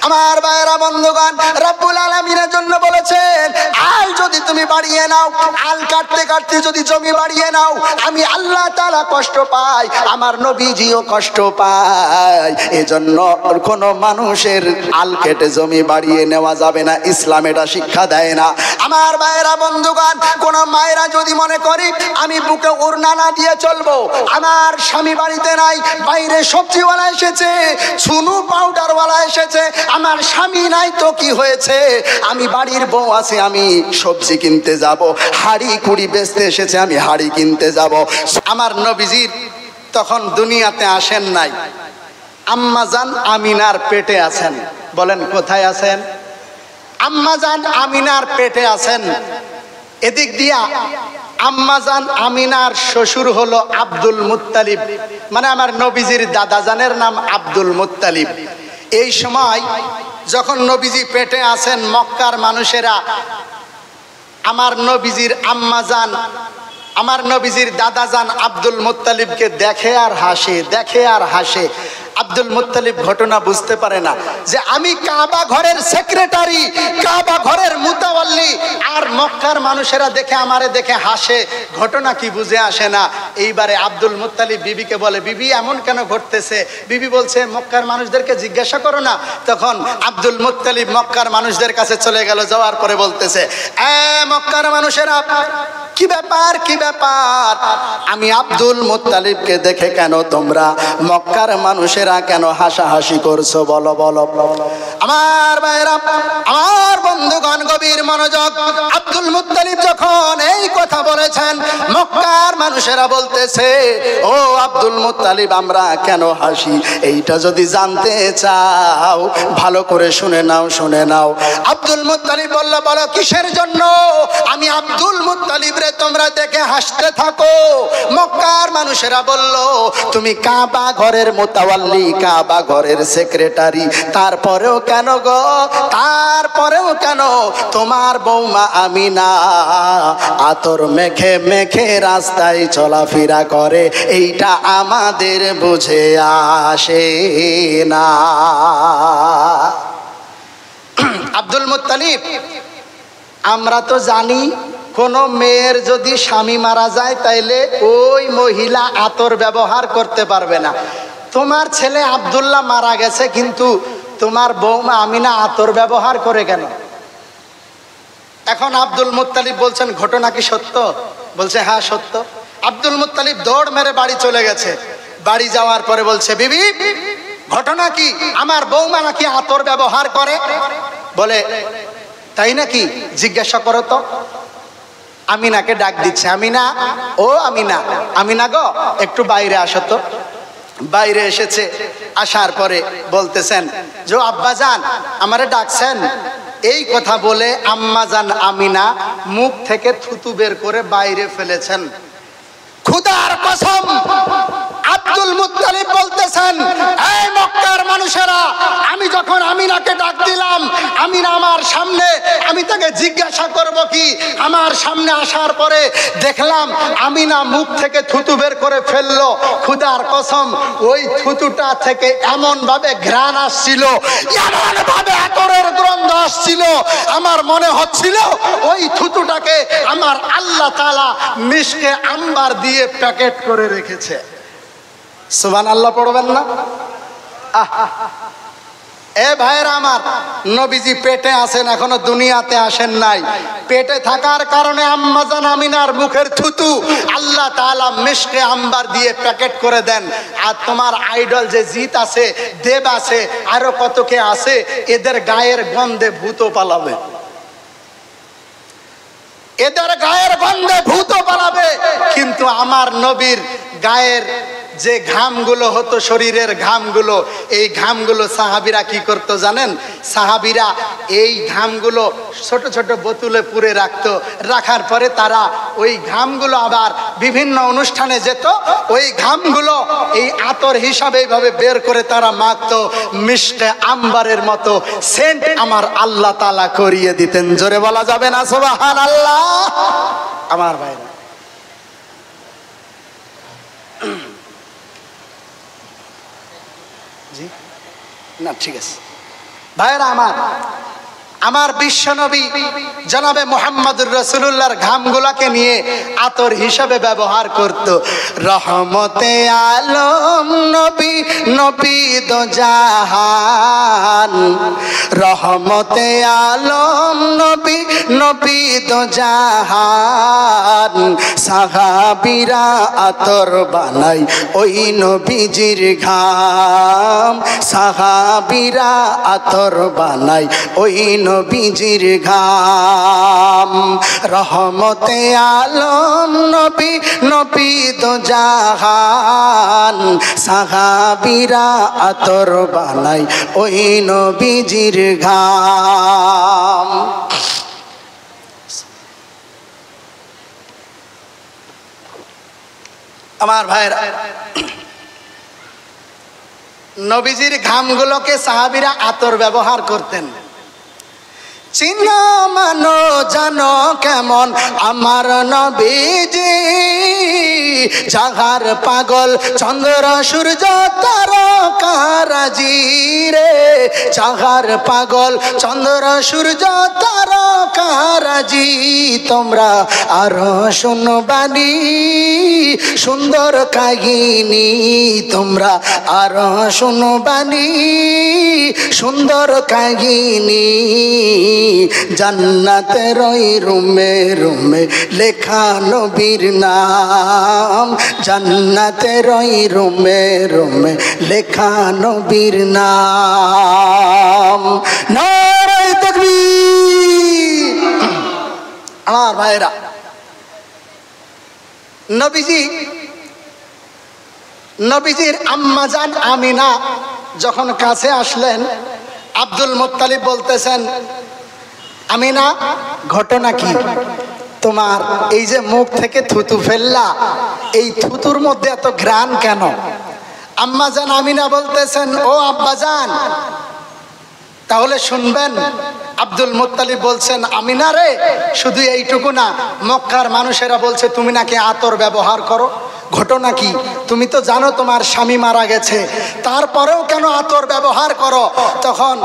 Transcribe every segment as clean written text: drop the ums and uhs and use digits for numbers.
আমার ভাইয়েরা বন্ধুগণ, রব্বুল আলামিনের জন্য বলেছেন, আল যদি তুমি বাড়িয়ে নাও, আল কাটতে কাটতে যদি জমি বাড়িয়ে নাও, আমি আল্লাহ তাআলা কষ্ট পাই, আমার নবীজিও কষ্ট পায়। এজন্য কোন মানুষের আল কেটে জমি বাড়িয়ে নেওয়া যাবে না, ইসলাম এটা শিক্ষা দেয় না। আমার ভাইয়েরা বন্ধুগণ, কোন মায়েরা যদি মনে করি আমি বুকে ওড়না না দিয়ে চলবো, আমার স্বামী বাড়িতে নাই, বাইরে সবজিওয়ালা এসেছে, চুনু পাউডারওয়ালা এসেছে, আমার স্বামী নাই তো কি হয়েছে, আমি বাড়ির বউ আছে, আমি সবজি কিনতে যাব, হাড়ি কুড়ি বেচতে এসেছে, আমি হাড়ি কিনতে যাব। আমার নবীজির তখন দুনিয়াতে আসেন নাই, আম্মাজান আমিনার পেটে আছেন। বলেন কোথায় আছেন? আম্মাজান আমিনার পেটে আছেন। এদিক দিয়া আম্মাজান আমিনার শ্বশুর হলো আব্দুল মুত্তালিব, মানে আমার নবীজির দাদাজানের নাম আব্দুল মুত্তালিব। এই সময় যখন নবীজি পেটে আছেন, মক্কার মানুষেরা আমার নবীজির আম্মাজান, আমার নবীজির দাদাজান আব্দুল মুত্তালিবকে দেখে আর হাসে, দেখে আর হাসে। আব্দুল মুত্তালিব ঘটনা বুঝতে পারে না যে আমি কাবা ঘরের সেক্রেটারি, কাবা ঘরের মুতাওয়াল্লি, আর মক্কার মানুষেরা দেখে আমারে দেখে হাসে, ঘটনা কি বুঝে আসে না। এইবারে আব্দুল মুত্তালিব বিবিকে বলে, বিবি এমন কেন ঘটতেছে? বিবি বলছে মক্কার মানুষদেরকে জিজ্ঞাসা করো না। তখন আব্দুল মুত্তালিব মক্কার মানুষদের কাছে চলে গেল, যাওয়ার পরে বলতেছে, মক্কার মানুষেরা কি ব্যাপার, কি ব্যাপার? আমি আব্দুল মুত্তালিবকে দেখে কেন তোমরা মক্কার মানুষেরা কেন হাসাহাসি করছো? বলো বলো। আমার ভাইরা, আমার বন্ধুগণ, গভীর মনোযোগ। আব্দুল মুত্তালিব যখন এই কথা বলেছেন, মক্কার মানুষেরা বলতেছে, ও আব্দুল মুত্তালিব আমরা কেন হাসি? এইটা যদি জানতে চাও ভালো করে শুনে নাও, শুনে নাও। আব্দুল মুত্তালিব বলল, বলো কিসের জন্য? আমি আব্দুল মুত্তালিব রে তোমরা দেখে হাসতে থাকো। মক্কার মানুষেরা বলল, তুমি কাবা ঘরের মুতাওয়াল্লি, কাবা ঘরের সেক্রেটারি, তারপরেও কেন গো, তারপরেও কেন তোমার বৌমা আমিনা আতর মেখে মেখে রাস্তায় চলাফেরা করে? এইটা আমাদের বুঝে আসে না। আব্দুল মুত্তালিব, আমরা তো জানি কোন মেয়ের যদি স্বামী মারা যায় তাইলে ওই মহিলা আতর ব্যবহার করতে পারবে না। তোমার ছেলে আব্দুল্লাহ মারা গেছে, কিন্তু তোমার বৌমা আমিনা আতর ব্যবহার করে কেন? এখন আব্দুল মুত্তালিব বলছেন, ঘটনা কি সত্য? বলছে হ্যাঁ সত্য। আব্দুল মুত্তালিব দৌড় মেরে বাড়ি চলে গেছে। বাড়ি যাওয়ার পরে বলছে, বিবি ঘটনা কি? আমার বৌমা নাকি আতর ব্যবহার করে। বলে তাই নাকি? জিজ্ঞাসা করো তো। আমিনাকে ডাক দিচ্ছে, আমিনা, ও আমিনা, আমিনা গো একটু বাইরে আসো তো। বাইরে এসেছে, আসার পরে বলতেছেন যে আব্বাজান আমারে ডাকছেন। এই কথা বলে আম্মাজান আমিনা মুখ থেকে থুতু বের করে বাইরে ফেলেছেন। খুদার কসম, আব্দুল মুত্তালিব বলতেছেন, এই মক্কার মানুষেরা, আমি যখন আমিনাকে ডাক দিলাম, আমিনা আমার সামনে, আমি তাকে জিজ্ঞাসা করব কি? আমার সামনে আসার পরে দেখলাম আমিনা মুখ থেকে থুতু বের করে ফেললো। খুদার কসম, ওই থুতুটা থেকে এমন ভাবে ঘ্রাণ আসছিল, এমন ভাবে আতরের গন্ধ আসছিল, আমার মনে হচ্ছিল ওই থুতুটাকে আমার আল্লাহ তাআলা মিশকে আম্বার দিয়ে প্যাকেট করে রেখেছে। সুবহানাল্লাহ পড়বেন না? এ ভাইরা আমার, নবীজি পেটে আছেন, এখনো দুনিয়াতে আসেন নাই। পেটে থাকার কারণে আম্মাজান আমিনার মুখের থুতু আল্লাহ তাআলা মিশকে আম্বার দিয়ে প্যাকেট করে দেন। আর তোমার আইডল যে জিত আছে, দেব আছে, আরো কত কে আছে, এদের গায়ের গন্ধে ভূত পালাবে, এদের গায়ের গন্ধে ভূত পালাবে। কিন্তু আমার নবীর গায়ের যে ঘামগুলো হতো, শরীরের ঘামগুলো, এই ঘামগুলো সাহাবীরা কি করতো জানেন? সাহাবীরা এই ঘামগুলো ছোট ছোট বোতলে পুরে রাখতো। রাখার পরে তারা ওই ঘামগুলো আবার বিভিন্ন অনুষ্ঠানে যেত, ওই ঘামগুলো এই আতর হিসাবে এইভাবে বের করে তারা মাখতো। মিশকে আম্বারের মতো সেন্ট আমার আল্লাহ তাআলা করিয়ে দিতেন। জোরে বলা যাবে না সুবহানাল্লাহ? আমার ভাইরা, জি না ঠিক আছে, ভাইরা আমার বিশ্বনবী জনাবে মুহাম্মদুর রাসূলুল্লাহর ঘামগুলোকে নিয়ে আতর হিসাবে ব্যবহার করত। রহমতে আলম নবী, নবী দো জাহান, রহমতে আলম নবী, নবী দো জাহান। সাহাবীরা আতর বানাই ওই নবীজির ঘাম, সাহাবীরা আতর বানাই ওই নবীজির ঘাম। রহমতে আলম নবী, নবী দো জাহান। সাহাবীরা আতর বানাই ওই নবীজির ঘাম। আমার ভাইরা, নবীজির ঘামগুলোকে সাহাবীরা আতর ব্যবহার করতেন। চিনো মানো জানো কেমন আমার নবীজি, জাগার পাগল চন্দ্র সূর্য তারকারাজি রে, জাগার পাগল চন্দ্র সূর্য তারকারাজি। তোমরা আরো শুনবানি সুন্দর কাহিনী, তোমরা আরো শুনবানি সুন্দর কাহিনী। জান্নাতের ওই রুমে রুমে লেখা নবীর নাম, জান্নাতের ওই রুমে রুমে লেখা নবীর নাম। নারে তাকবীর। আমার ভাইরা, নবীজির আম্মাজান আমিনা যখন কাছে আসলেন, আব্দুল মুত্তালিব বলতেছেন, আমিনা ঘটনা কি? তোমার এই যে মুখ থেকে থুতু ফেললা, এই থুতুর মধ্যে এত ঘ্রাণ কেন? আম্মাজান আমিনা বলতেছেন, ও আব্বাজান তাহলে শুনবেন। আব্দুল মুত্তালিব বলছেন, আমিনা রে শুধু এইটুকু না, মক্কার মানুষেরা বলছে তুমি নাকি আতর ব্যবহার করো, ঘটনা কি? তুমি তো জানো তোমার স্বামী মারা গেছে, তারপরেও কেন আতর ব্যবহার করো? তখন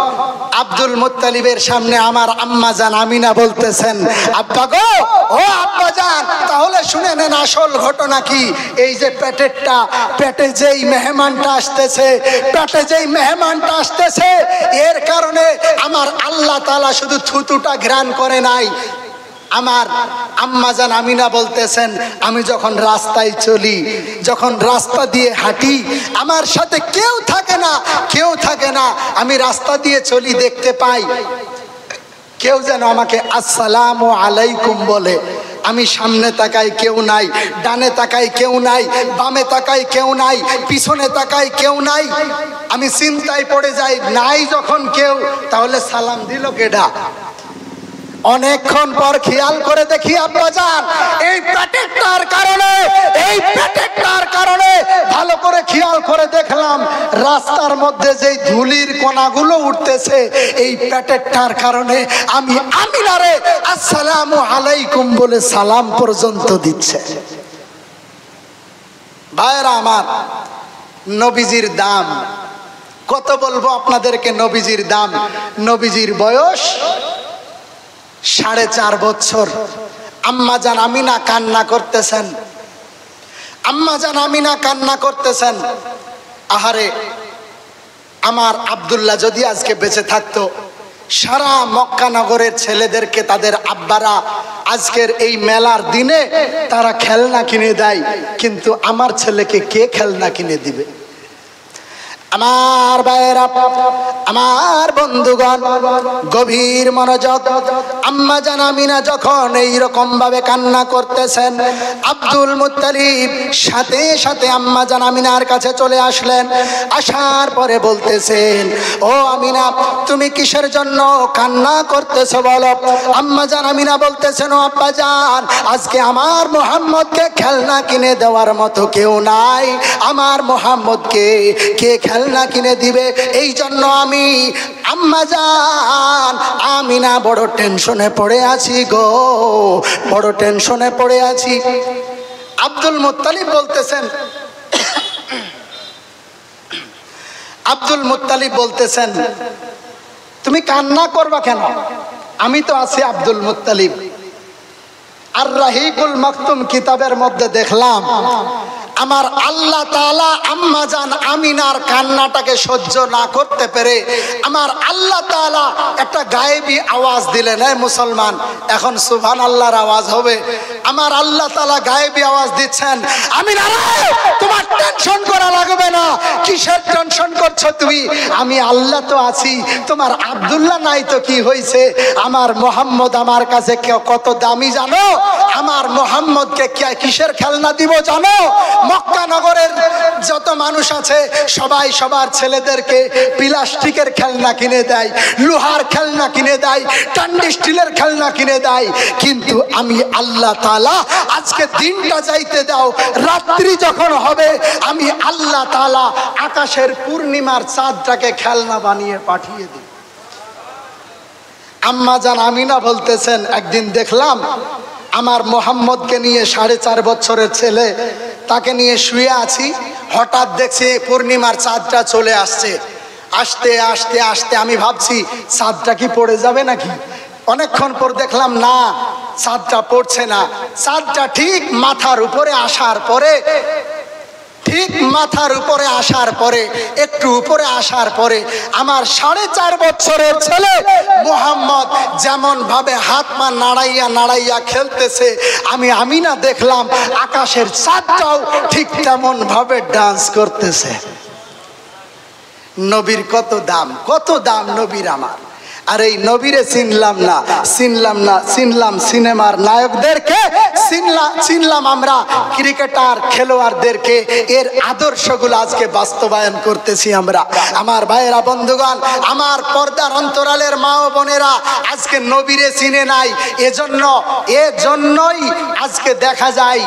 আব্দুল মুত্তালিবের সামনে আমার আম্মাজান আমিনা বলতেছেন, আব্বা গো, ও আব্বাজান তাহলে শুনে নেন আসল ঘটনা কি। এই যে পেটে যেই মেহমানটা আসতেছে, পেটে যেই মেহমানটা আসতেছে, এর কারণে আমার আল্লাহ তাআলা শুধু থুতুটা ঘ্রাণ করে নাই। আমার আম্মাজান আমিনা বলতেছেন, আমি যখন রাস্তায় চলি, যখন রাস্তা দিয়ে হাঁটি, আমার সাথে কেউ থাকে না, আমি রাস্তা দিয়ে চলি, দেখতে পাই কেউ যেন আমাকে আসসালামু আলাইকুম বলে। আমি সামনে তাকাই কেউ নাই, ডানে তাকাই কেউ নাই, বামে তাকাই কেউ নাই, পিছনে তাকাই কেউ নাই। আমি চিন্তায় পড়ে যাই, নাই যখন কেউ, তাহলে সালাম দিল কেডা? অনেকক্ষণ পর খেয়াল করে দেখি আব্বাজান, এই পেটেরটার কারণে ভালো করে খেয়াল করে দেখলাম রাস্তার মধ্যে যেই ধুলির কণাগুলো উঠতেছে, এই পেটেরটার কারণে আমি আমিনারে আসসালামু আলাইকুম বলে সালাম পর্যন্ত দিচ্ছে। ভাইরা আমার, নবীজির দাম কত বলবো আপনাদেরকে? নবীজির দাম, নবীজির বয়স 4.5 বছর। আম্মাজান আমিনা কান্না করতেছেন, আম্মাজান আমিনা কান্না করতেছেন। আহারে, আমার আব্দুল্লাহ যদি আজকে বেঁচে থাকতো, সারা মক্কা নগরের ছেলেদেরকে তাদের আব্বারা আজকের এই মেলার দিনে তারা খেলনা কিনে দেয়, কিন্তু আমার ছেলেকে কে খেলনা কিনে দিবে? আমার ভাইয়েরা, আমার বন্ধুগণ, গভীর মনোযোগ। আম্মাজান আমিনা যখন এইরকম ভাবে কান্না করতেছেন, আব্দুল মুত্তালিব সাথে সাথে আম্মাজান আমিনার কাছে চলে আসলেন। আসার পরে বলতেছেন, ও আমিনা তুমি কিসের জন্য কান্না করতেছো বলো? আম্মাজান আমিনা বলতেছেন, ও আব্বাজান আজকে আমার মুহাম্মদকে খেলনা কিনে দেওয়ার মতো কেউ নাই, আমার মুহাম্মদকে কে খেলনা কিনে দিবে? এই জন্য আমি আম্মাজান আমিনা বড় টেনশনে পড়ে আছি গো, বড় টেনশনে পড়ে আছি। আব্দুল মুত্তালিব বলতেছেন, আব্দুল মুত্তালিব বলতেছেন, তুমি কান্না করবা কেন? আমি তো আছি আব্দুল মুত্তালিব। আর রাহিকুল মাকতুম কিতাবের মধ্যে দেখলাম আমার আল্লাহ তাআলা আম্মা জান আমিনার কান্নাটাকে সহ্য না করতে পেরে আমার আল্লাহ তাআলা একটা গায়েবী আওয়াজ দিলেন। এই মুসলমান, এখন সুবহানাল্লাহর আওয়াজ হবে। আমার আল্লাহ তাআলা গায়েবী আওয়াজ দিচ্ছেন, আমিনা রে, তোমার টেনশন করা লাগবে না। কিসের টেনশন করছো তুমি? আমি আল্লাহ তো আছি, তোমার আব্দুল্লাহ নাই তো কি হয়েছে? আমার মোহাম্মদ আমার কাছে কত দামি জানো? আমার মোহাম্মদকে কিসের খেলনা দিব জানো? মক্কা নগরের যত মানুষ আছে সবাই সবার ছেলেদেরকে প্লাস্টিকের খেলনা কিনে দেয়, লোহার খেলনা কিনে দেয়, টান্ডি স্টিলের খেলনা কিনে দেয়। কিন্তু আমি আল্লাহ তাআলা আজকে দিনটা যাইতে দাও, রাত্রি যখন হবে আমি আল্লাহ তাআলা আকাশের পূর্ণিমার চাঁদটাকে খেলনা বানিয়ে পাঠিয়ে দিই। আম্মা জান আমিনা বলতেছেন, একদিন দেখলাম আমার মোহাম্মদকে নিয়ে 4.5 বছরের ছেলে, তাকে নিয়ে শুয়ে আছি, হঠাৎ দেখছি পূর্ণিমার চাঁদটা চলে আসছে। আসতে আসতে আসতে আমি ভাবছি চাঁদটা কি পড়ে যাবে নাকি। অনেকক্ষণ পর দেখলাম না, চাঁদটা পড়ছে না। চাঁদটা ঠিক মাথার উপরে আসার পরে একটু উপরে আসার পরে আমার 4.5 বছরের ছেলে মোহাম্মদ যেমন ভাবে হাত পা নাড়াইয়া খেলতেছে, আমি আমিনা দেখলাম আকাশের চাঁদটাও ঠিক তেমন ভাবে ডান্স করতেছে। নবীর কত দাম নবীর আমার। আর এই নবীরে চিনলাম সিনেমার নায়কদেরকে, চিনলাম আমরা ক্রিকেটার খেলোয়াড়দেরকে। এর আদর্শগুলো আজকে বাস্তবায়ন করতেছি আমরা। আমার ভাইয়েরা, বন্ধুগণ, আমার পর্দার অন্তরালের মা ও বোনেরা আজকে নবীরে চিনে নাই। এজন্যই আজকে দেখা যায়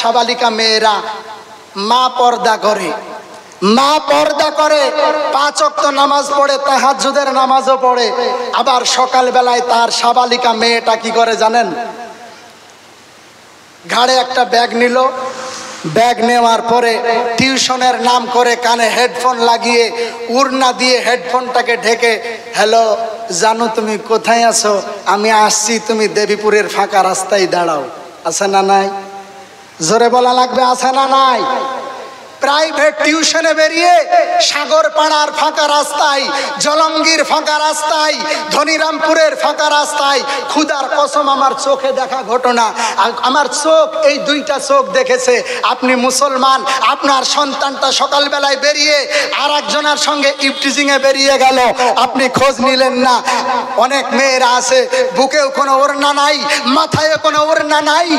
সাবালিকা মেয়েরা মা পর্দা করে 5 ওয়াক্ত নামাজ পড়ে, তাহাজ্জুদের নামাজও পড়ে। আবার সকালবেলায় তার সাবালিকা মেয়েটা কি করে জানেন? ঘাড়ে একটা ব্যাগ নিল, ব্যাগ নেওয়ার পরে টিউশনের নাম করে কানে হেডফোন লাগিয়ে উড়না দিয়ে হেডফোনটাকে ঢেকে, হ্যালো জানো তুমি কোথায় আছো? আমি আসছি, তুমি দেবীপুরের ফাঁকা রাস্তায় দাঁড়াও। আছে না নাই? জোরে বলা লাগবে, আছে না নাই? প্রাইভেট টিউশনে বেরিয়ে সাগরপাড়ার ফাঁকা রাস্তায়, জলঙ্গির ফাঁকা রাস্তায়, ধনিরামপুরের ফাঁকা রাস্তায়, খুদার কসম আমার চোখে দেখা ঘটনা, আমার চোখ, এই 2টা চোখ দেখেছে। আপনি মুসলমান, আপনার সন্তানটা সকালবেলায় বেরিয়ে আর একজনের সঙ্গে ইফটিজিংয়ে বেরিয়ে গেল, আপনি খোঁজ নিলেন না। অনেক মেয়েরা আছে বুকেও কোনো ওড়না নাই, মাথায় কোনো ওড়না নাই,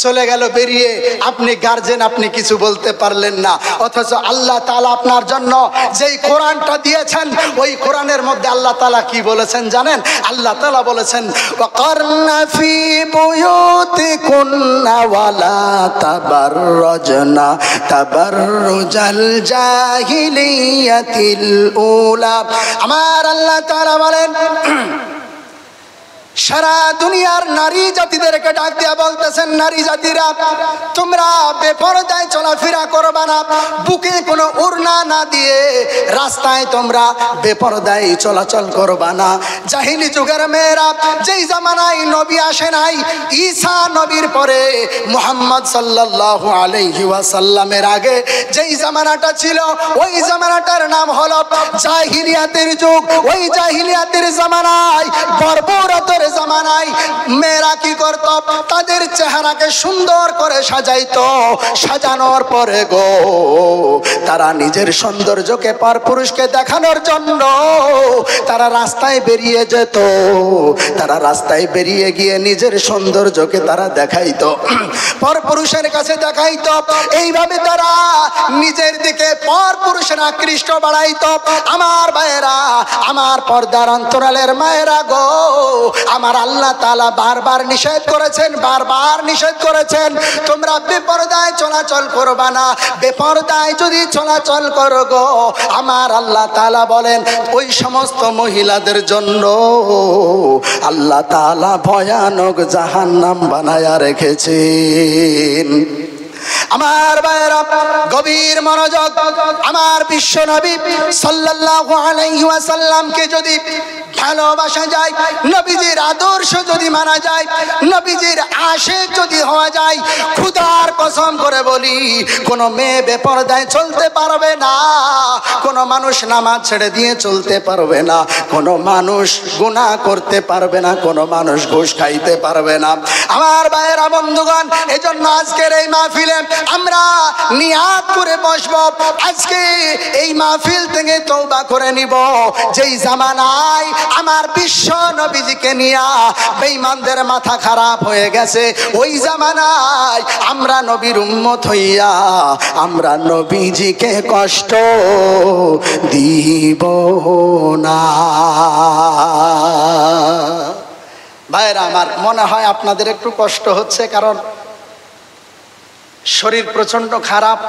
চলে গেল বেরিয়ে। আপনি গার্জেন, আপনি কিছু বলতে পারলেন না। অথচ আল্লাহ তাআলা আপনার জন্য যেই কোরআনটা দিয়েছেন, ওই কোরআনের মধ্যে আল্লাহ তাআলা কি বলেছেন জানেন? আল্লাহ তাআলা বলেছেন, ওয়াকারনা ফি বুয়ুতিকুন্না ওয়ালা তাবাররাজনা তাবাররুজাল জাহিলিয়াতিল উলা। আমার আল্লাহ তাআলা বলেন, সারা দুনিয়ার নারী জাতিদেরকে ডাক দিয়া বলতেছেন, নারী জাতিরা তোমরা বেপরদায় চলাফেরা করবা না, বুকে কোনো ওড়না না দিয়ে রাস্তায় তোমরা বেপরদায় চলাচল করবা না। জাহিলি যুগের মেয়েরা, যেই জামানায় নবী আসে নাই, ঈসা নবীর পরে মুহাম্মদ সাল্লাল্লাহু আলাইহি ওয়াসাল্লামের আগে যেই জামানাটা ছিল, ওই জামানাটার নাম হলো জাহিলিয়াতের যুগ। ওই জাহিলিয়াতের জামানায়, বর্বরতার জামানায় মেয়েরা কি করত? তাদের চেহারাকে সুন্দর করে সাজাইতো। সাজানোর পরে গো তারা নিজের সৌন্দর্যকে পরপুরুষকে দেখানোর জন্য তারা রাস্তায় বেরিয়ে যেত। তারা রাস্তায় বেরিয়ে গিয়ে নিজের সৌন্দর্যকে তারা দেখাইতো, পরপুরুষের কাছে দেখাইতো। এইভাবে তারা নিজের দিকে পরপুরুষের আকৃষ্ট বাড়াইতো। আমার ভাইয়েরা, আমার পর্দার অন্তরালের মায়েরা গো, আমার আল্লাহ তাআলা বারবার নিষেধ করেছেন, তোমরা বেপরদায় চলাচল করবা না। বেপরদায় যদি চলাচল করো গো, আমার আল্লাহ তাআলা বলেন ওই সমস্ত মহিলাদের জন্য আল্লাহ তাআলা ভয়ানক জাহান্নাম বানায়া রেখেছেন। আমার ভাইরা গভীর মনোযোগ, আমার বিশ্ব নবী সাল্লাল্লাহু আলাইহি ওয়াসাল্লামকে যদি ভালোবাসা যায়, নবীজির আদর্শ যদি মানা যায়, নবীজির আশিক যদি হওয়া যায়, খোদার কসম করে বলি কোনো মেয়ে বেপরদায় চলতে পারবে না, কোনো মানুষ নামাজ ছেড়ে দিয়ে চলতে পারবে না, কোনো মানুষ গুনাহ করতে পারবে না, কোনো মানুষ ঘুষ খাইতে পারবে না। আমার ভাইয়েরা বন্ধুগণ, এজন্য আজকের এই মাহফিলে আমরা নিয়াত করে বসবো, আজকে এই মাহফিল থেকে তওবা করে নিব যেই জামানায় আমার বিশ্ব নবীজিকে নিয়া বেঈমানদের মাথা খারাপ হয়ে গেছে, ওই জামানায় আমরা নবীর উম্মত হইয়া আমরা নবীজিকে কষ্ট দিব না। ভাইরা আমার, মনে হয় আপনাদের একটু কষ্ট হচ্ছে, কারণ শরীর প্রচন্ড খারাপ,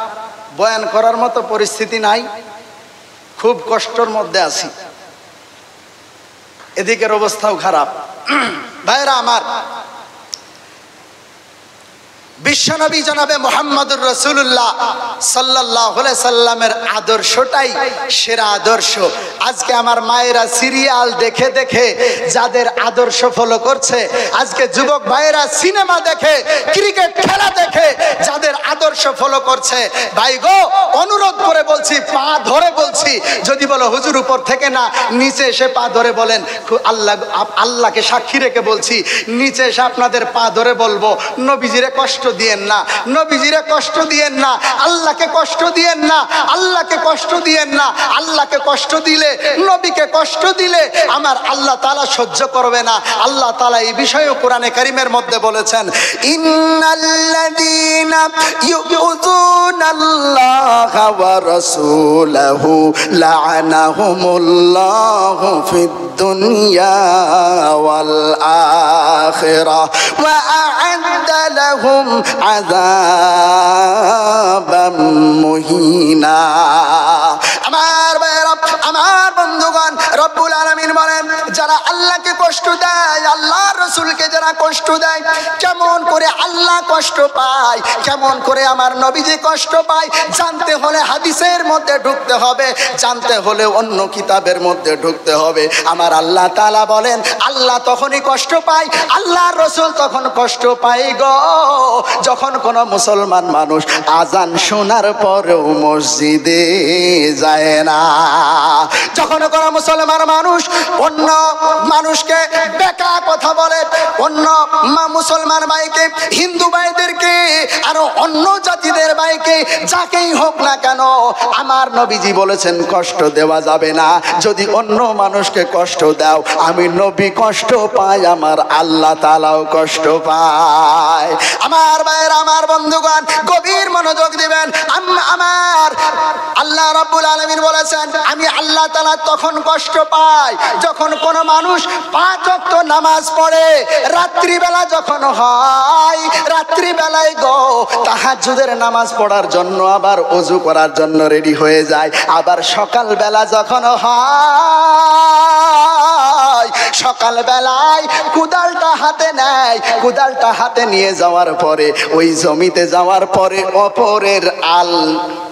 বয়ান করার মতো পরিস্থিতি নাই, খুব কষ্টের মধ্যে আছি, এদিকের অবস্থাও খারাপ। ভাইরা আমার, বিশ্বনবী জনাবে মুহাম্মদুর রাসূলুল্লাহ সাল্লাল্লাহু আলাইহি সাল্লামের আদর্শটাই সেরা আদর্শ। আজকে আমার মায়েরা সিরিয়াল দেখে দেখে যাদের আদর্শ ফলো করছে, আজকে যুবক ভাইয়েরা সিনেমা দেখে, ক্রিকেট খেলা দেখে যাদের আদর্শ ফলো করছে, ভাই গো অনুরোধ করে বলছি, পা ধরে বলছি, যদি বলো হুজুর উপর থেকে না, নিচে এসে পা ধরে বলেন, আল্লাহকে সাক্ষী রেখে বলছি, নিচে এসে আপনাদের পা ধরে বলবো, নবীজিরে কষ্ট দিয়েন না, নবীজিরে কষ্ট দিয়েন না, আল্লাহকে কষ্ট দিয়েন না, আল্লাহকে কষ্ট দিয়েন না। আল্লাহকে কষ্ট দিলে, নবীকে কষ্ট দিলে আমার আল্লাহ তাআলা সহ্য করবে না। আল্লাহ তাআলা এই বিষয়ে কোরআনে কারীমের মধ্যে বলেছেন, ইন্নাল্লাযীনা ইউযুনাল্লাহা ওয়া রাসূলাহু লা'আনাহুমুল্লাহু ফিদ দুনিয়া ওয়াল আখিরাহ ওয়া আ'আদ্দা লাহুম আযাবাম মুহিনা। আমার ভাইরা, আমার বন্ধুগণ, রব্বুল আলামিন বলেন, যারা আল্লাহকে কষ্ট দেয়, আল্লাহর রাসূলকে যারা কষ্ট দেয়, কেমন করে আল্লাহ কষ্ট পায়, কেমন করে আমার নবীজি কষ্ট পায়, জানতে হলে হাদিসের মধ্যে ঢুকতে হবে, জানতে হলে অন্য কিতাবের মধ্যে ঢুকতে হবে। আমার আল্লাহ তাআলা বলেন, আল্লাহ তখনই কষ্ট পায়, আল্লাহর রাসূল তখন কষ্ট পায় গো, যখন কোন মুসলমান মানুষ আজান শোনার পরেও মসজিদে যায় না, যখন কোন মুসলমান মানুষ অন্য মানুষকে বেকা কথা বলে, অন্য মুসলমান ভাইকে, হিন্দু ভাইদেরকে, আরো অন্য জাতিদের ভাইকে, যাকেই হোক না কেন, আমার নবীজি বলেছেন কষ্ট দেওয়া যাবে না। যদি অন্য মানুষকে কষ্ট দাও, আমি নবী কষ্ট পাই, আমার আল্লাহ তাআলাও কষ্ট পায়। আমার ভাইয়ের, আমার বন্ধুগণ, গভীর মনোযোগ দিবেন। আমার আল্লাহ রাব্বুল আলামিন বলেছেন, আমি আল্লাহ তাআলা তখন কষ্ট পাই যখন কোন মানুষ 5 ওয়াক্ত নামাজ পড়ে, রাত্রিবেলা যখন হয়, রাত্রিবেলায় গো তাহাজ্জুদের নামাজ পড়ার জন্য আবার ওযু করার জন্য রেডি হয়ে যায়, আবার সকালবেলা যখন হয়, সকালবেলায় কুদালটা হাতে নেয়, কুদালটা হাতে নিয়ে যাওয়ার পরে, ওই জমিতে যাওয়ার পরে অপরের আল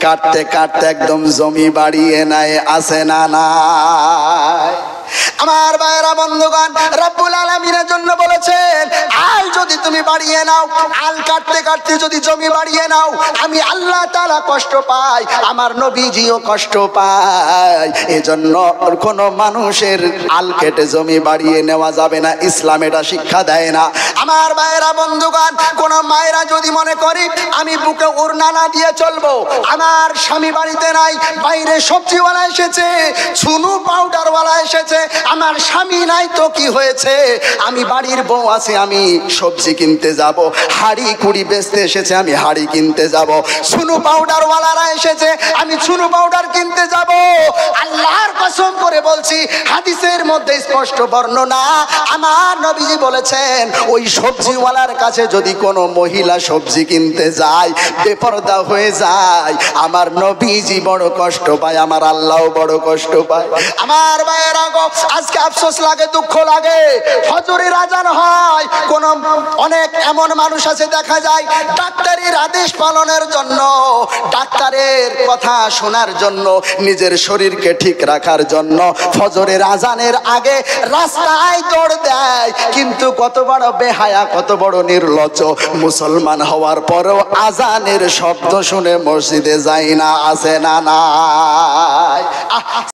কাটতে কাটতে একদম জমি বাড়িয়ে নেয়, আসে না নাই? আমার ভাইরা বন্ধুগণ, রব্বুল আলামিনের জন্য বলেছেন, আল যদি তুমি বাড়িয়ে নাও, আল কাটতে কাটতে যদি জমি বাড়িয়ে নাও, আমি আল্লাহ তাআলা কষ্ট পাই, আমার নবীজিও কষ্ট পায়। এজন্য কোন মানুষের আল কেটে জমি বাড়িয়ে নেওয়া যাবে না, ইসলাম এটা শিক্ষা দেয় না। আমার ভাইরা বন্ধুগণ, কোন মায়েরা যদি মনে করি আমি বুকে ওড়না না দিয়ে চলবো, আমার স্বামী বাড়িতে নাই, বাইরে সবজিওয়ালা এসেছে, চুনু পাউডারওয়ালা এসেছে, আমার স্বামী নাই তো কি হয়েছে, আমি বাড়ির বউ আছে, আমি সবজি কিনতে যাব, হাড়ি কুড়ি বেচতে এসেছে, আমি হাড়ি কিনতে যাব, চুনু পাউডারওয়ালারা এসেছে, আমি চুনু পাউডার কিনতে যাব। আল্লাহর কসম করে বলছি, হাদিসের মধ্যে স্পষ্ট বর্ণনা, আমার নবীজি বলেছেন, ওই সবজিওয়ালার কাছে যদি কোনো মহিলা সবজি কিনতে যায়, বেপরদা হয়ে যায়, আমার নবীজি বড় কষ্ট পায়, আমার আল্লাহও বড় কষ্ট পায়। আমার ভাইয়েরা গো, আজকে আফসোস লাগে, দুঃখ লাগে, ফজরের আজান হয়, কোন অনেক এমন মানুষ আছে দেখা যায় ডাক্তারের আদেশ পালনের জন্য, ডাক্তারের কথা শোনার জন্য, নিজের শরীরকে ঠিক রাখার জন্য ফজরের আজানের আগে রাস্তায় দৌড় দেয়, কিন্তু কত বড় বেহায়া, কত বড় নির্লজ্জ, মুসলমান হওয়ার পরেও আজানের শব্দ শুনে মসজিদে যায় না, আছে না নাই?